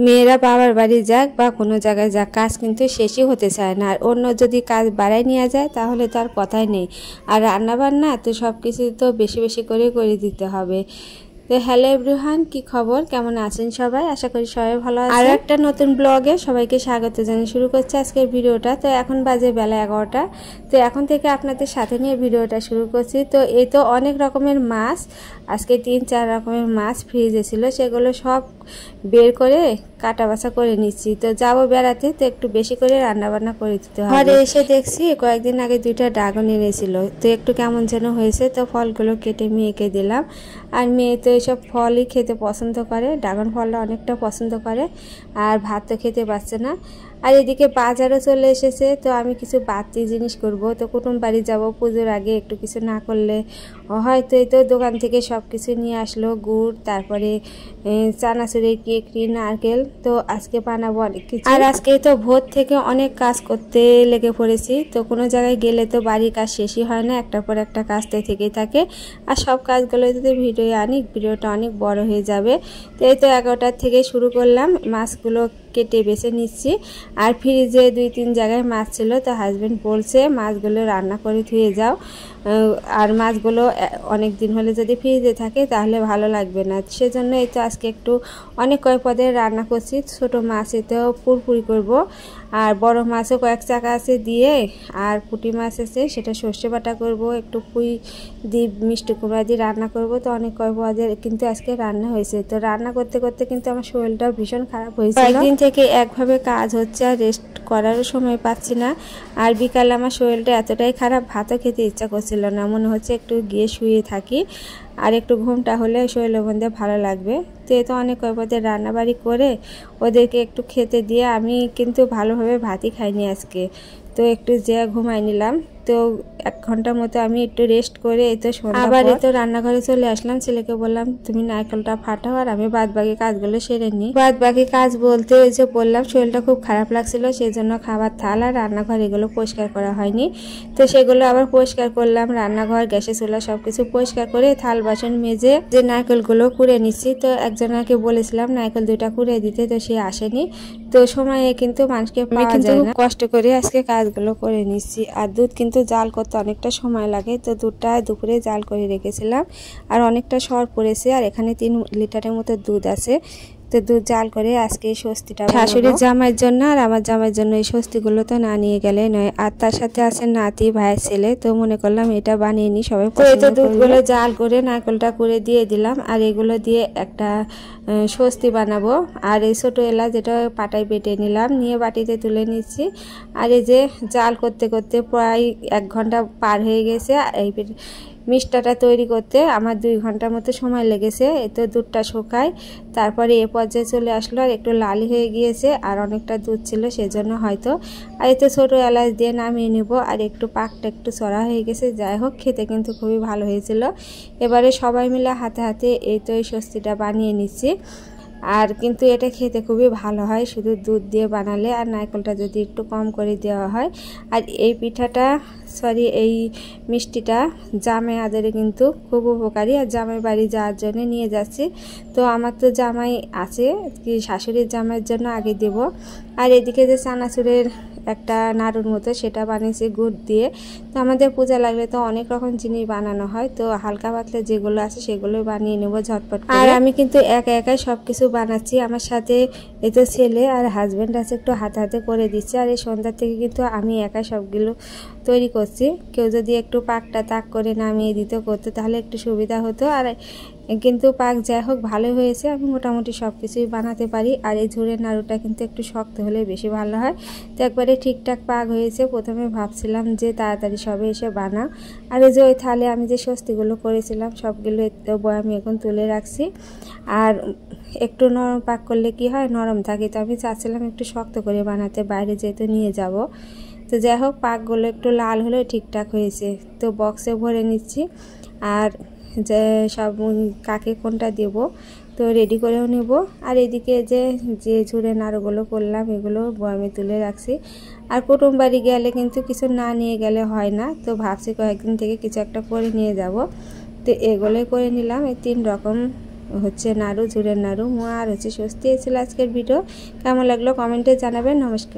মেয়েরা বাবার বাড়ি যাক বা কোনো জায়গায় যাক, কাজ কিন্তু শেষই হতে চায় না। আর অন্য যদি কাজ বাড়ায় নেওয়া যায় তাহলে তো আর কথাই নেই। আর রান্নাবান্না তো সব কিছু তো বেশি বেশি করে দিতে হবে। তো হ্যালো এভরিওয়ান, কি খবর, কেমন আছেন সবাই? আশা করি সবাই ভালো আছেন। আর একটা নতুন ব্লগে সবাইকে স্বাগত জানিয়ে শুরু করছে আজকের ভিডিওটা। তো এখন বাজে বেলা 11টা। তো এখন থেকে আপনাদের সাথে নিয়ে ভিডিওটা শুরু করছি। তো এই তো অনেক রকমের মাছ, আজকে 3-4 রকমের মাছ ফ্রিজে ছিল, সেগুলো সব বের করে কাটা বাছা করে নিচ্ছি। তো যাবো বেড়াতে, তো একটু বেশি করে রান্নাবান্না করে দিতে হবে। ঘরে এসে দেখছি কয়েকদিন আগে 2টা ড্রাগন এনেছিল, তো একটু কেমন যেন হয়েছে। তো ফলগুলো কেটে মেয়েকে দিলাম। আর মেয়ে তো এইসব ফলই খেতে পছন্দ করে, ড্রাগন ফলটা অনেকটা পছন্দ করে। আর ভাত তো খেতে পারছে না। আর এদিকে বাজারও চলে এসেছে, তো আমি কিছু বাড়তি জিনিস করব। তো কুটুম বাড়ি যাবো, পুজোর আগে একটু কিছু না করলে হয়তো। এই তো দোকান থেকে সব কিছু নিয়ে আসলো, গুড়, তারপরে চানাচুরের কেকরি, নারকেল। তো আজকে বানাবো অনেক কিছু। আর আজকে তো ভোর থেকে অনেক কাজ করতে লেগে পড়েছি। তো কোনো জায়গায় গেলে তো বাড়ির কাজ শেষই হয় না, একটার পর একটা কাজ থেকেই থাকে। আর সব কাজগুলো যদি ভিডিও আনি, ভিডিওটা অনেক বড় হয়ে যাবে। তো এই তো 11টার থেকে শুরু করলাম। মাছগুলো কেটে বেছে নিচ্ছি। আর ফ্রিজে 2-3 জায়গায় মাছ ছিল, তো হাজবেন্ড বলছে মাছগুলো রান্না করে ধুয়ে যাও। আর মাছগুলো অনেক দিন হলে যদি ফ্রিজে থাকে তাহলে ভালো লাগবে না। সেজন্য এই তো আজকে একটু অনেক কয়েক পদের রান্না করছি। ছোট মাছ এতেও পুরপুরি করব, আর বড় মাছও কয়েক চাকা আছে দিয়ে, আর পুঁটি মাছ আছে সেটা সর্ষে বাটা করব, একটু পুঁই দিয়ে মিষ্টি কুমড়া দিয়ে রান্না করব। তো অনেক কয়েক পদের কিন্তু আজকে রান্না হয়েছে। তো রান্না করতে করতে কিন্তু আমার শরীরটাও ভীষণ খারাপ হয়েছিল। কয়েকদিন থেকে একভাবে কাজ হচ্ছে, আর রেস্ট করারও সময় পাচ্ছি না। আর বিকালে আমার শরীরটা এতটাই খারাপ, ভাতও খেতে ইচ্ছা করছিল না, মনে হচ্ছে একটু গিয়ে শুয়ে থাকি, আর একটু ঘুমটা হলে শরীরের মধ্যে ভালো লাগবে। তো এই তো অনেক কয়েকবার রান্নাবাড়ি করে ওদেরকে একটু খেতে দিয়ে আমি কিন্তু ভালোভাবে ভাতই খাইনি আজকে। তো একটু যে ঘুমাই নিলাম। তো 1 ঘন্টার মতো আমি একটু রেস্ট করে এই তো আবার এই তো রান্নাঘরে চলে আসলাম। ছেলেকে বললাম তুমি নারকেলটা ফাটাও, আর আমি বাদ বাকি কাজগুলো সেরে নিই। বাদ বাকি কাজ বলতে ওই যে বললাম শরীরটা খুব খারাপ লাগছিল, সেই জন্য খাবার থাল আর রান্নাঘর এগুলো পরিষ্কার করা হয়নি। তো সেগুলো আবার পরিষ্কার করলাম, রান্নাঘর, গ্যাসের চুলা সবকিছু পরিষ্কার করে থাল বাসন মেজে যে নারকেলগুলো কুড়ে নিচ্ছি। তো একজনকে বলেছিলাম নারকেল 2টা কুড়ে দিতে, তো সে আসেনি। তো সময়ে কিন্তু মানুষকে পাওয়া যায় না, কষ্ট করে আজকে কাজগুলো করে নিচ্ছি। আর দুধ কিন্তু জাল করতে অনেকটা সময় লাগে, তো দুধটা দুপুরে জাল করে রেখেছিলাম। আর অনেকটা সর পড়েছে, আর এখানে 3 লিটারের মতো দুধ আছে। তো দুধ জাল করে আজকে এই স্বস্তিটা শাশুড়ির জামাইয়ের জন্য আর আমার জামাইয়ের জন্য এই স্বস্তিগুলো তো না নিয়ে গেলে নয়। আর তার সাথে আছে নাতি, ভাইয়ের ছেলে। তো মনে করলাম এটা বানিয়ে নিই সবাই। তো এই তো দুধগুলো জাল করে নারকেলটা করে দিয়ে দিলাম, আর এগুলো দিয়ে একটা স্বস্তি বানাবো। আর এই ছোটো এলাচ যেটা পাটায় বেটে নিলাম, নিয়ে বাটিতে তুলে নিচ্ছি। আর এই যে জাল করতে করতে প্রায় 1 ঘন্টা পার হয়ে গেছে। এই মিষ্টাটা তৈরি করতে আমার 2 ঘন্টার মতো সময় লেগেছে। এতে দুধটা শুকায়, তারপরে এ পর্যায়ে চলে আসলো। আর একটু লাল হয়ে গিয়েছে, আর অনেকটা দুধ ছিল সেজন্য হয়তো। আর এতে ছোটো এলাচ দিয়ে নামিয়ে নেব। আর একটু পাকটা একটু চড়া হয়ে গেছে, যাই হোক খেতে কিন্তু খুবই ভালো হয়েছিল। এবারে সবাই মিলে হাতে হাতে এই তো এই স্বস্তিটা বানিয়ে নিচ্ছি। আর কিন্তু এটা খেতে খুবই ভালো হয় শুধু দুধ দিয়ে বানালে, আর নারকেলটা যদি একটু কম করে দেওয়া হয়। আর এই পিঠাটা এই মিষ্টিটা জামাই আদরে কিন্তু খুব উপকারী। আর জামাই বাড়ি যাওয়ার জন্য নিয়ে যাচ্ছি। তো আমার তো জামাই আছে, কি শাশুড়ির জামাইয়ের জন্য আগে দেব। আর এদিকে যে চানাচুরের একটা নাড়ুর মতো সেটা বানিয়েছি গুড় দিয়ে। তো আমাদের পূজা লাগলে তো অনেক রকম জিনিস বানানো হয়, তো হালকা পাতলা যেগুলো আছে সেগুলোই বানিয়ে নেব ঝটপট করে। আর আমি কিন্তু একাই সব কিছু বানাচ্ছি, আমার সাথে এই তো ছেলে আর হাজব্যান্ড আছে, একটু হাতে হাতে করে দিচ্ছে। আর এই সন্ধ্যার থেকে কিন্তু আমি একাই সবগুলো তৈরি করছি। কেউ যদি একটু পাকটা তাক করে নামিয়ে দিত করতে তাহলে একটু সুবিধা হতো। আর কিন্তু পাক যাই হোক ভালো হয়েছে, আমি মোটামুটি সব কিছুই বানাতে পারি। আর এই ঝুড়ের নাড়ুটা কিন্তু একটু শক্ত হলে বেশি ভালো হয়। তো একবারে ঠিকঠাক পাক হয়েছে। প্রথমে ভাবছিলাম যে তাড়াতাড়ি সবে এসে বানাও। আর এই যে ওই থালে আমি যে স্বস্তিগুলো করেছিলাম সবগুলো বয়ামে এখন তুলে রাখছি। আর একটু নরম পাক করলে কি হয়, নরম থাকে। তো আমি চাচ্ছিলাম একটু শক্ত করে বানাতে, বাইরে যেহেতু নিয়ে যাব। তো যাই হোক পাকগুলো একটু লাল হলে ঠিকঠাক হয়েছে। তো বক্সে ভরে নিচ্ছি। আর যে সব কাকে কোনটা দেব তো রেডি করেও নেব। আর এদিকে যে ঝুড়ে নাড়ুগুলো করলাম এগুলো বয়ামে তুলে রাখছি। আর কুটুম বাড়ি গেলে কিন্তু কিছু না নিয়ে গেলে হয় না, তো ভাবছি কয়েকদিন থেকে কিছু একটা করে নিয়ে যাব। তো এগুলোই করে নিলাম। এই 3 রকম হচ্ছে নাড়ু, ঝুড়ের নাড়ু। আর হচ্ছে স্বস্তি ছিল আজকের ভিডিও। কেমন লাগলো কমেন্টে জানাবেন। নমস্কার।